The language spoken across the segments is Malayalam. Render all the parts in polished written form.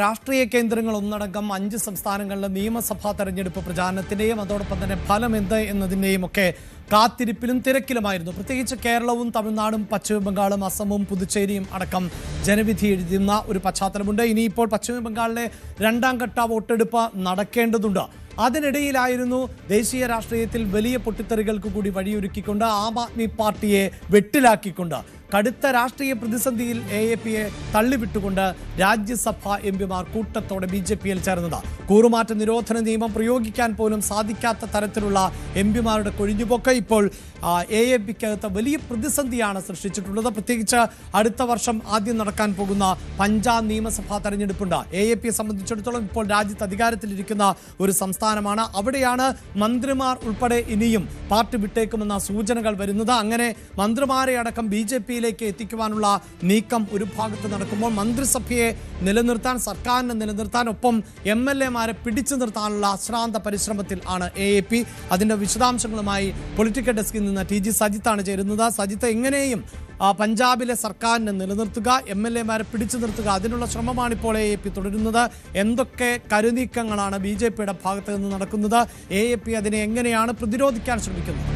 രാഷ്ട്രീയ കേന്ദ്രങ്ങൾ ഒന്നടങ്കം 5 സംസ്ഥാനങ്ങളിലെ നിയമസഭാ തെരഞ്ഞെടുപ്പ് പ്രചാരണത്തിന്റെയും അതോടൊപ്പം തന്നെ ഫലം എന്ത് എന്നതിന്റെയും ഒക്കെ കാത്തിരിപ്പിലും തിരക്കിലുമായിരുന്നു. പ്രത്യേകിച്ച് കേരളവും തമിഴ്നാടും പശ്ചിമ ബംഗാളും അസമും പുതുച്ചേരിയും അടക്കം ജനവിധി എഴുതുന്ന ഒരു പശ്ചാത്തലമുണ്ട്. ഇനിയിപ്പോൾ പശ്ചിമ ബംഗാളിലെ 2ാം ഘട്ട വോട്ടെടുപ്പ് നടക്കേണ്ടതുണ്ട്. അതിനിടയിലായിരുന്നു ദേശീയ രാഷ്ട്രീയത്തിൽ വലിയ പൊട്ടിത്തെറികൾക്ക് കൂടി വഴിയൊരുക്കിക്കൊണ്ട് ആം ആദ്മി പാർട്ടിയെ വെട്ടിലാക്കിക്കൊണ്ട് കടുത്ത രാഷ്ട്രീയ പ്രതിസന്ധിയിൽ AAPയെ തള്ളിവിട്ടുകൊണ്ട് രാജ്യസഭാ എംപിമാർ കൂട്ടത്തോടെ BJPയിൽ ചേർന്നത്. കൂറുമാറ്റ നിരോധന നിയമം പ്രയോഗിക്കാൻ പോലും സാധിക്കാത്ത തരത്തിലുള്ള എംപിമാരുടെ കൊഴിഞ്ഞുപോക്ക് ഇപ്പോൾ AAPക്കകത്ത് വലിയ പ്രതിസന്ധിയാണ് സൃഷ്ടിച്ചിട്ടുള്ളത്. പ്രത്യേകിച്ച് അടുത്ത വർഷം ആദ്യം നടക്കാൻ പോകുന്ന പഞ്ചാബ് നിയമസഭാ തെരഞ്ഞെടുപ്പുണ്ട്. AAPയെ സംബന്ധിച്ചിടത്തോളം ഇപ്പോൾ രാജ്യത്ത് അധികാരത്തിലിരിക്കുന്ന ഒരു സംസ്ഥാനമാണ്. അവിടെയാണ് മന്ത്രിമാർ ഉൾപ്പെടെ ഇനിയും പാർട്ടി വിട്ടേക്കുമെന്ന സൂചനകൾ വരുന്നത്. അങ്ങനെ മന്ത്രിമാരെ അടക്കം BJPയിലേക്ക് എത്തിക്കുവാനുള്ള നീക്കം ഒരു ഭാഗത്ത് നടക്കുമ്പോൾ മന്ത്രിസഭയെ നിലനിർത്താൻ, സർക്കാരിനെ നിലനിർത്താൻ, ഒപ്പം MLAമാരെ പിടിച്ചു നിർത്താനുള്ള അശ്രാന്ത പരിശ്രമത്തിൽ ആണ് AAP. അതിന്റെ വിശദാംശങ്ങളുമായി പൊളിറ്റിക്കൽ ഡെസ്കിൽ നിന്ന് TG സജിത്താണ് ചേരുന്നത്. സജിത്ത്, എങ്ങനെയും പഞ്ചാബിലെ സർക്കാരിനെ നിലനിർത്തുക, MLAമാരെ പിടിച്ചു നിർത്തുക, അതിനുള്ള ശ്രമമാണ് ഇപ്പോൾ AAP തുടരുന്നത്. എന്തൊക്കെ കരുനീക്കങ്ങളാണ് BJPയുടെ ഭാഗത്ത് നിന്ന് നടക്കുന്നത്? AAP അതിനെ എങ്ങനെയാണ് പ്രതിരോധിക്കാൻ ശ്രമിക്കുന്നത്?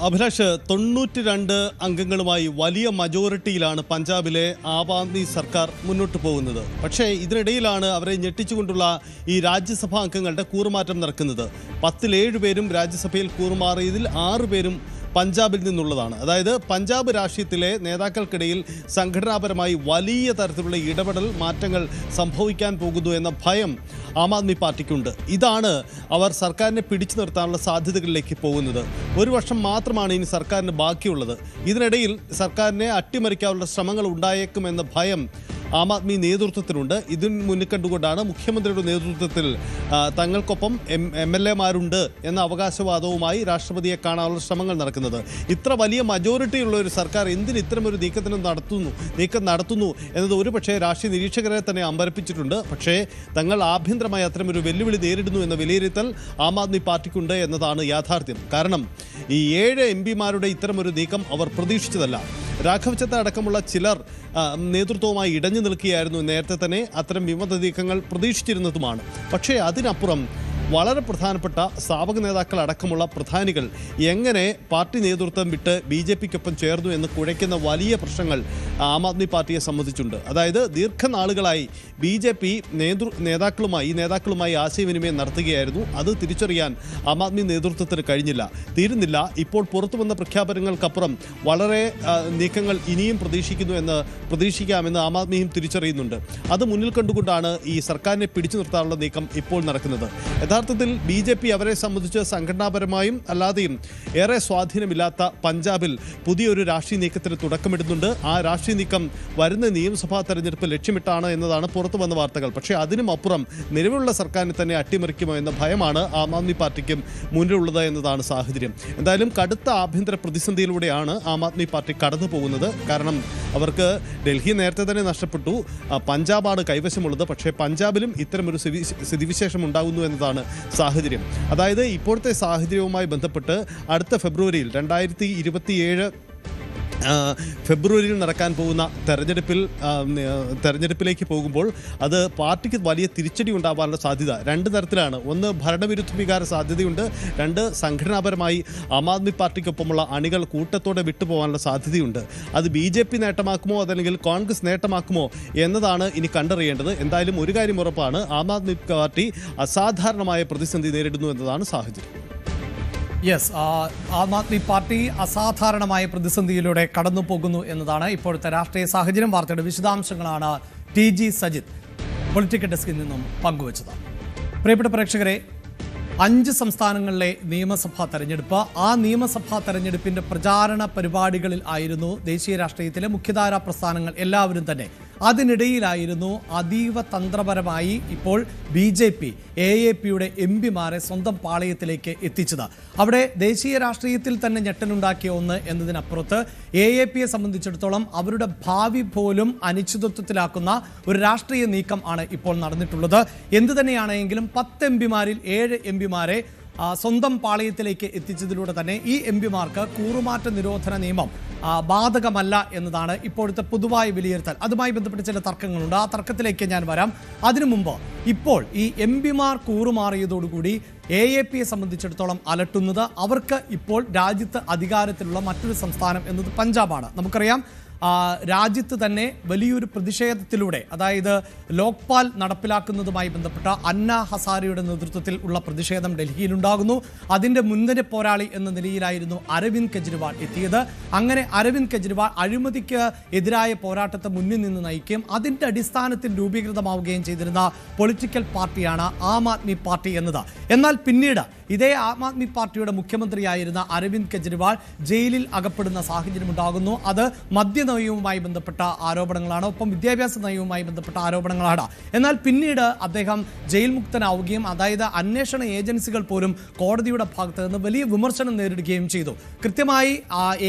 അഭിലാഷ്, 92 അംഗങ്ങളുമായി വലിയ മജോറിറ്റിയിലാണ് പഞ്ചാബിലെ ആം ആദ്മി സർക്കാർ മുന്നോട്ട് പോകുന്നത്. പക്ഷേ ഇതിനിടയിലാണ് അവരെ ഞെട്ടിച്ചുകൊണ്ടുള്ള ഈ രാജ്യസഭാ അംഗങ്ങളുടെ കൂറുമാറ്റം നടക്കുന്നത്. 10-7 പേരും രാജ്യസഭയിൽ കൂറുമാറിയതിൽ 6 പേരും പഞ്ചാബിൽ നിന്നുള്ളതാണ്. അതായത് പഞ്ചാബ് രാഷ്ട്രീയത്തിലെ നേതാക്കൾക്കിടയിൽ സംഘടനാപരമായി വലിയ തരത്തിലുള്ള ഇടപെടൽ മാറ്റങ്ങൾ സംഭവിക്കാൻ പോകുന്നു എന്ന ഭയം ആം ആദ്മി പാർട്ടിക്കുണ്ട്. ഇതാണ് അവർ സർക്കാരിനെ പിടിച്ചു നിർത്താനുള്ള സാധ്യതകളിലേക്ക് പോകുന്നത്. 1 വർഷം മാത്രമാണ് ഇനി സർക്കാരിന് ബാക്കിയുള്ളത്. ഇതിനിടയിൽ സർക്കാരിനെ അട്ടിമറിക്കാനുള്ള ശ്രമങ്ങൾ ഉണ്ടായേക്കുമെന്ന ഭയം ആം ആദ്മി നേതൃത്വത്തിനുണ്ട്. ഇതിന് മുന്നിൽ കണ്ടുകൊണ്ടാണ് മുഖ്യമന്ത്രിയുടെ നേതൃത്വത്തിൽ തങ്ങൾക്കൊപ്പം MLAമാരുണ്ട് എന്ന അവകാശവാദവുമായി രാഷ്ട്രപതിയെ കാണാനുള്ള ശ്രമങ്ങൾ നടക്കുന്നത്. ഇത്ര വലിയ മജോറിറ്റിയുള്ള ഒരു സർക്കാർ എന്തിന് ഇത്തരമൊരു നീക്കം നടത്തുന്നു എന്നത് ഒരുപക്ഷേ രാഷ്ട്രീയ നിരീക്ഷകരെ തന്നെ അമ്പരപ്പിച്ചിട്ടുണ്ട്. പക്ഷേ തങ്ങൾ ആഭ്യന്തരമായി അത്തരമൊരു വെല്ലുവിളി നേരിടുന്നു എന്ന വിലയിരുത്തൽ ആം ആദ്മി പാർട്ടിക്കുണ്ട് എന്നതാണ് യാഥാർത്ഥ്യം. കാരണം ഈ 7 MPമാരുടെ ഇത്തരമൊരു നീക്കം അവർ പ്രതീക്ഷിച്ചതല്ല. രാഘവ് ചദ്ദ അടക്കമുള്ള ചിലർ നേതൃത്വവുമായി ഇടഞ്ഞു നിൽക്കുകയായിരുന്നു. നേരത്തെ തന്നെ അത്തരം വിമത നീക്കങ്ങൾ പ്രതീക്ഷിച്ചിരുന്നതുമാണ്. പക്ഷേ അതിനപ്പുറം വളരെ പ്രധാനപ്പെട്ട സ്ഥാപക നേതാക്കൾ അടക്കമുള്ള പ്രധാനികൾ എങ്ങനെ പാർട്ടി നേതൃത്വം വിട്ട് BJPക്കൊപ്പം ചേർന്നു എന്ന് കുഴയ്ക്കുന്ന വലിയ പ്രശ്നങ്ങൾ ആം ആദ്മി പാർട്ടിയെ സംബന്ധിച്ചുണ്ട്. അതായത് ദീർഘനാളുകളായി BJP നേതാക്കളുമായി ആശയവിനിമയം നടത്തുകയായിരുന്നു. അത് തിരിച്ചറിയാൻ ആം ആദ്മി നേതൃത്വത്തിന് തീരുന്നില്ല. ഇപ്പോൾ പുറത്തു വന്ന പ്രഖ്യാപനങ്ങൾക്കപ്പുറം വളരെ നീക്കങ്ങൾ ഇനിയും പ്രതീക്ഷിക്കാമെന്ന് ആം ആദ്മിയും തിരിച്ചറിയുന്നുണ്ട്. അത് മുന്നിൽ കണ്ടുകൊണ്ടാണ് ഈ സർക്കാരിനെ പിടിച്ചു നിർത്താനുള്ള നീക്കം ഇപ്പോൾ നടക്കുന്നത്. യഥാർത്ഥത്തിൽ BJP അവരെ സംബന്ധിച്ച് സംഘടനാപരമായും അല്ലാതെയും ഏറെ സ്വാധീനമില്ലാത്ത പഞ്ചാബിൽ പുതിയൊരു രാഷ്ട്രീയ നീക്കത്തിന് തുടക്കമിടുന്നുണ്ട്. ആ രാഷ്ട്രീയ നീക്കം വരുന്ന നിയമസഭാ തെരഞ്ഞെടുപ്പ് ലക്ഷ്യമിട്ടാണ് എന്നതാണ് പുറത്തു വന്ന വാർത്തകൾ. പക്ഷേ അതിനും അപ്പുറം നിലവിലുള്ള സർക്കാരിനെ തന്നെ അട്ടിമറിക്കുമോ എന്ന ഭയമാണ് ആം ആദ്മി പാർട്ടിക്കും മുന്നിലുള്ളത് എന്നതാണ് സാഹചര്യം. എന്തായാലും കടുത്ത ആഭ്യന്തര പ്രതിസന്ധിയിലൂടെയാണ് ആം ആദ്മി പാർട്ടി കടന്നു പോകുന്നത്. കാരണം അവർക്ക് ഡൽഹി നേരത്തെ തന്നെ നഷ്ടപ്പെട്ടു, പഞ്ചാബാണ് കൈവശമുള്ളത്. പക്ഷേ പഞ്ചാബിലും ഇത്തരമൊരു സ്ഥിതിവിശേഷം ഉണ്ടാകുന്നു എന്നതാണ് സാഹചര്യം. അതായത് ഇപ്പോഴത്തെ സാഹചര്യവുമായി ബന്ധപ്പെട്ട് അടുത്ത ഫെബ്രുവരിയിൽ 2027 ഫെബ്രുവരിയിൽ നടക്കാൻ പോകുന്ന തെരഞ്ഞെടുപ്പിലേക്ക് പോകുമ്പോൾ അത് പാർട്ടിക്ക് വലിയ തിരിച്ചടി ഉണ്ടാവാനുള്ള സാധ്യത 2 തരത്തിലാണ്. ഒന്ന്, ഭരണവിരുദ്ധ വികാര സാധ്യതയുണ്ട്. 2, സംഘടനാപരമായി ആം ആദ്മി പാർട്ടിക്കൊപ്പമുള്ള അണികൾ കൂട്ടത്തോടെ വിട്ടുപോകാനുള്ള സാധ്യതയുണ്ട്. അത് BJP നേട്ടമാക്കുമോ അതല്ലെങ്കിൽ കോൺഗ്രസ് നേട്ടമാക്കുമോ എന്നതാണ് ഇനി കണ്ടറിയേണ്ടത്. എന്തായാലും ഒരു കാര്യം ഉറപ്പാണ്, ആം ആദ്മി പാർട്ടി അസാധാരണമായ പ്രതിസന്ധി നേരിടുന്നു എന്നതാണ് സാഹചര്യം. ആം ആദ്മി പാർട്ടി അസാധാരണമായ പ്രതിസന്ധിയിലൂടെ കടന്നു പോകുന്നു എന്നതാണ് ഇപ്പോഴത്തെ രാഷ്ട്രീയ സാഹചര്യം. വാർത്തയുടെ വിശദാംശങ്ങളാണ് TG സജിത്ത് പൊളിറ്റിക്കൽ ഡെസ്കിൽ നിന്നും പങ്കുവച്ചത്. പ്രിയപ്പെട്ട പ്രേക്ഷകരെ, 5 സംസ്ഥാനങ്ങളിലെ നിയമസഭാ തെരഞ്ഞെടുപ്പ്, ആ നിയമസഭാ തെരഞ്ഞെടുപ്പിന്റെ പ്രചാരണ പരിപാടികളിൽ ആയിരുന്നു ദേശീയ രാഷ്ട്രീയത്തിലെ മുഖ്യധാരാ പ്രസ്ഥാനങ്ങൾ എല്ലാവരും തന്നെ. അതിനിടയിലായിരുന്നു അതീവ തന്ത്രപരമായി ഇപ്പോൾ BJP AAPയുടെ MPമാരെ സ്വന്തം പാളയത്തിലേക്ക് എത്തിച്ചത്. അവിടെ ദേശീയ രാഷ്ട്രീയത്തിൽ തന്നെ ഞെട്ടലുണ്ടാക്കിയ ഒന്ന് എന്നതിനപ്പുറത്ത് AAPയെ സംബന്ധിച്ചിടത്തോളം അവരുടെ ഭാവി പോലും അനിശ്ചിതത്വത്തിലാക്കുന്ന ഒരു രാഷ്ട്രീയ നീക്കം ആണ് ഇപ്പോൾ നടന്നിട്ടുള്ളത്. എന്തു തന്നെയാണെങ്കിലും 10 MPമാരിൽ 7 MPമാരെ സ്വന്തം പാളയത്തിലേക്ക് എത്തിച്ചതിലൂടെ തന്നെ ഈ എംപിമാർക്ക് കൂറുമാറ്റ നിരോധന നിയമം ബാധകമല്ല എന്നതാണ് ഇപ്പോഴത്തെ പൊതുവായ വിലയിരുത്തൽ. അതുമായി ബന്ധപ്പെട്ട് ചില തർക്കങ്ങളുണ്ട്. ആ തർക്കത്തിലേക്ക് ഞാൻ വരാം. അതിനു മുമ്പ് ഇപ്പോൾ ഈ എംപിമാർ കൂറുമാറിയതോടുകൂടി AAPയെ സംബന്ധിച്ചിടത്തോളം അലട്ടുന്നത് അവർക്ക് ഇപ്പോൾ രാജ്യത്ത് അധികാരത്തിലുള്ള മറ്റൊരു സംസ്ഥാനം എന്നത് പഞ്ചാബാണ്. നമുക്കറിയാം രാജ്യത്ത് തന്നെ വലിയൊരു പ്രതിഷേധത്തിലൂടെ, അതായത് ലോക്പാൽ നടപ്പിലാക്കുന്നതുമായി ബന്ധപ്പെട്ട അന്ന ഹസാരിയുടെ നേതൃത്വത്തിൽ ഉള്ള പ്രതിഷേധം ഡൽഹിയിലുണ്ടാകുന്നു. അതിൻ്റെ മുൻനിര പോരാളി എന്ന നിലയിലായിരുന്നു അരവിന്ദ് കെജ്രിവാൾ എത്തിയത്. അങ്ങനെ അരവിന്ദ് കെജ്രിവാൾ അഴിമതിക്ക് എതിരായ പോരാട്ടത്തെ മുന്നിൽ നിന്ന് നയിക്കുകയും അതിൻ്റെ അടിസ്ഥാനത്തിൽ രൂപീകൃതമാവുകയും ചെയ്തിരുന്ന പൊളിറ്റിക്കൽ പാർട്ടിയാണ് ആം ആദ്മി പാർട്ടി എന്നത്. എന്നാൽ പിന്നീട് ഇതേ ആം ആദ്മി പാർട്ടിയുടെ മുഖ്യമന്ത്രിയായിരുന്ന അരവിന്ദ് കെജ്രിവാൾ ജയിലിൽ അകപ്പെടുന്ന സാഹചര്യം ഉണ്ടാകുന്നു. അത് മദ്യനയവുമായി ബന്ധപ്പെട്ട ആരോപണങ്ങളാണ്, ഒപ്പം വിദ്യാഭ്യാസ നയവുമായി ബന്ധപ്പെട്ട ആരോപണങ്ങളാണ്. എന്നാൽ പിന്നീട് അദ്ദേഹം ജയിൽ മുക്തനാവുകയും, അതായത് അന്വേഷണ ഏജൻസികൾ പോലും കോടതിയുടെ ഭാഗത്ത് നിന്ന് വലിയ വിമർശനം നേരിടുകയും ചെയ്തു. കൃത്യമായി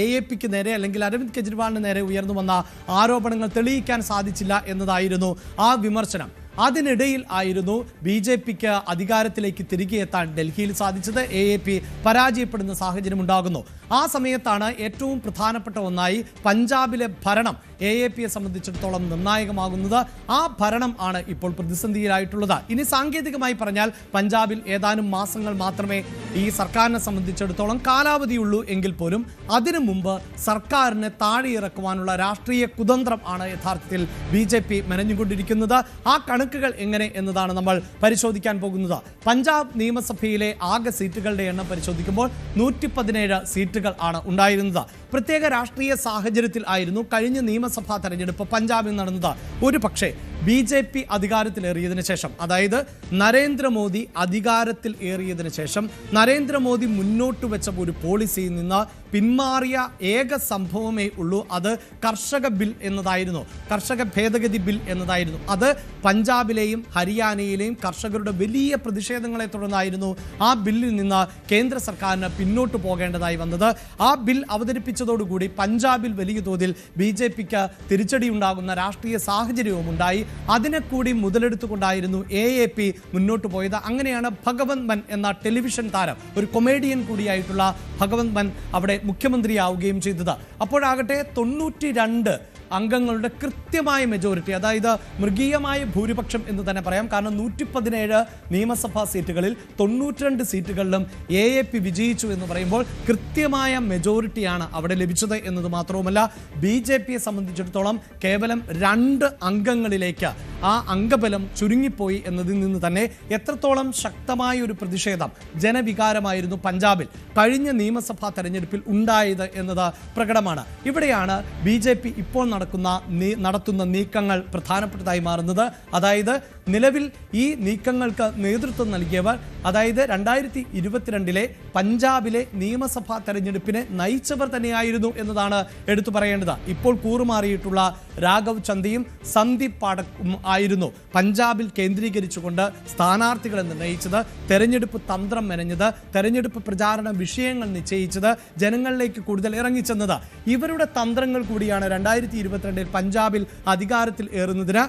AAPക്ക് നേരെ അല്ലെങ്കിൽ അരവിന്ദ് കെജ്രിവാളിന് നേരെ ഉയർന്നു വന്ന ആരോപണങ്ങൾ തെളിയിക്കാൻ സാധിച്ചില്ല എന്നതായിരുന്നു ആ വിമർശനം. അതിനിടയിൽ ആയിരുന്നു BJPക്ക് അധികാരത്തിലേക്ക് തിരികെ എത്താൻ ഡൽഹിയിൽ സാധിച്ചത്. AAP പരാജയപ്പെടുന്ന സാഹചര്യം ഉണ്ടാകുന്നു. ആ സമയത്താണ് ഏറ്റവും പ്രധാനപ്പെട്ട ഒന്നായി പഞ്ചാബിലെ ഭരണം AAPയെ സംബന്ധിച്ചിടത്തോളം നിർണായകമാകുന്നത്. ആ ഭരണം ആണ് ഇപ്പോൾ പ്രതിസന്ധിയിലായിട്ടുള്ളത്. ഇനി സാങ്കേതികമായി പറഞ്ഞാൽ പഞ്ചാബിൽ ഏതാനും മാസങ്ങൾ മാത്രമേ ഈ സർക്കാരിനെ സംബന്ധിച്ചിടത്തോളം കാലാവധിയുള്ളൂ എങ്കിൽ പോലും അതിനു മുമ്പ് സർക്കാരിനെ താഴെയിറക്കുവാനുള്ള രാഷ്ട്രീയ കുതന്ത്രം ആണ് യഥാർത്ഥത്തിൽ BJP മെനഞ്ഞുകൊണ്ടിരിക്കുന്നത്. ആ കണക്കുകൾ എങ്ങനെ എന്നതാണ് നമ്മൾ പരിശോധിക്കാൻ പോകുന്നത്. പഞ്ചാബ് നിയമസഭയിലെ ആകെ സീറ്റുകളുടെ എണ്ണം പരിശോധിക്കുമ്പോൾ 117 സീറ്റുകൾ ആണ് ഉണ്ടായിരുന്നത്. പ്രത്യേക രാഷ്ട്രീയ സാഹചര്യത്തിൽ ആയിരുന്നു കഴിഞ്ഞ നിയമസഭാ തെരഞ്ഞെടുപ്പ് പഞ്ചാബിൽ നടന്നത്. ഒരു പക്ഷേ BJP അധികാരത്തിലേറിയതിനു ശേഷം, അതായത് നരേന്ദ്രമോദി അധികാരത്തിൽ ഏറിയതിനു ശേഷം നരേന്ദ്രമോദി മുന്നോട്ട് വെച്ച ഒരു പോളിസിയിൽ നിന്ന് പിന്മാറിയ ഏക സംഭവമേ ഉള്ളൂ. അത് കർഷക ബിൽ എന്നതായിരുന്നു, കർഷക ഭേദഗതി ബിൽ എന്നതായിരുന്നു. അത് പഞ്ചാബിലെയും ഹരിയാനയിലെയും കർഷകരുടെ വലിയ പ്രതിഷേധങ്ങളെ തുടർന്നായിരുന്നു ആ ബില്ലിൽ നിന്ന് കേന്ദ്ര സർക്കാരിന് പിന്നോട്ട് പോകേണ്ടതായി വന്നത്. ആ ബിൽ അവതരിപ്പിച്ചതോടുകൂടി പഞ്ചാബിൽ വലിയ തോതിൽ BJPക്ക് തിരിച്ചടി ഉണ്ടാകുന്ന രാഷ്ട്രീയ സാഹചര്യവും ഉണ്ടായി. അതിനെ കൂടി മുതലെടുത്തുകൊണ്ടായിരുന്നു AAP മുന്നോട്ട് പോയത്. അങ്ങനെയാണ് ഭഗവന്ത് മാൻ എന്ന ടെലിവിഷൻ താരം, ഒരു കൊമേഡിയൻ കൂടിയായിട്ടുള്ള ഭഗവന്ത് മാൻ അവിടെ മുഖ്യമന്ത്രിയാവുകയും ചെയ്തത്. അപ്പോഴാകട്ടെ 92 അംഗങ്ങളുടെ കൃത്യമായ മെജോറിറ്റി, അതായത് മൃഗീയമായ ഭൂരിപക്ഷം എന്ന് തന്നെ പറയാം. കാരണം 117 നിയമസഭാ സീറ്റുകളിൽ 92 സീറ്റുകളിലും AAP വിജയിച്ചു എന്ന് പറയുമ്പോൾ കൃത്യമായ മെജോറിറ്റിയാണ് അവിടെ ലഭിച്ചത് എന്നത് മാത്രവുമല്ല, BJPയെ സംബന്ധിച്ചിടത്തോളം കേവലം 2 അംഗങ്ങളിലേക്ക് ആ അംഗബലം ചുരുങ്ങിപ്പോയി എന്നതിൽ നിന്ന് തന്നെ എത്രത്തോളം ശക്തമായ ഒരു പ്രതിഷേധം, ജനവികാരമായിരുന്നു പഞ്ചാബിൽ കഴിഞ്ഞ നിയമസഭാ തെരഞ്ഞെടുപ്പിൽ ഉണ്ടായത് എന്നത് പ്രകടമാണ്. ഇവിടെയാണ് BJP ഇപ്പോൾ നടത്തുന്ന നീക്കങ്ങൾ പ്രധാനപ്പെട്ടതായി മാറുന്നത്. അതായത് നിലവിൽ ഈ നീക്കങ്ങൾക്ക് നേതൃത്വം നൽകിയവർ, അതായത് 2022 പഞ്ചാബിലെ നിയമസഭാ തെരഞ്ഞെടുപ്പിനെ നയിച്ചവർ തന്നെയായിരുന്നു എന്നതാണ് എടുത്തു പറയേണ്ടത്. ഇപ്പോൾ കൂറുമാറിയിട്ടുള്ള രാഘവ് ചന്ദയും സന്ദീപ് പാഠക്കും ആയിരുന്നു പഞ്ചാബിൽ കേന്ദ്രീകരിച്ചുകൊണ്ട് സ്ഥാനാർത്ഥികളെ നിർണയിച്ചത്, തെരഞ്ഞെടുപ്പ് തന്ത്രം മെനഞ്ഞത്, തെരഞ്ഞെടുപ്പ് പ്രചാരണ വിഷയങ്ങൾ നിശ്ചയിച്ചത്, ജനങ്ങളിലേക്ക് കൂടുതൽ ഇറങ്ങിച്ചെന്നത്. ഇവരുടെ തന്ത്രങ്ങൾ കൂടിയാണ് 2022 പഞ്ചാബിൽ അധികാരത്തിൽ ഏറുന്നതിന്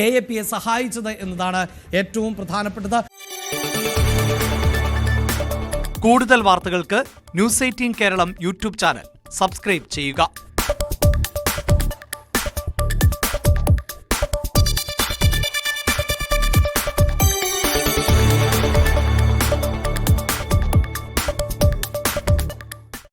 AAPയെ സഹായിച്ചത് എന്നതാണ് ഏറ്റവും പ്രധാനപ്പെട്ടത്. കൂടുതൽ വാർത്തകൾക്ക് News 18 Keralam YouTube channel subscribe ചെയ്യുക.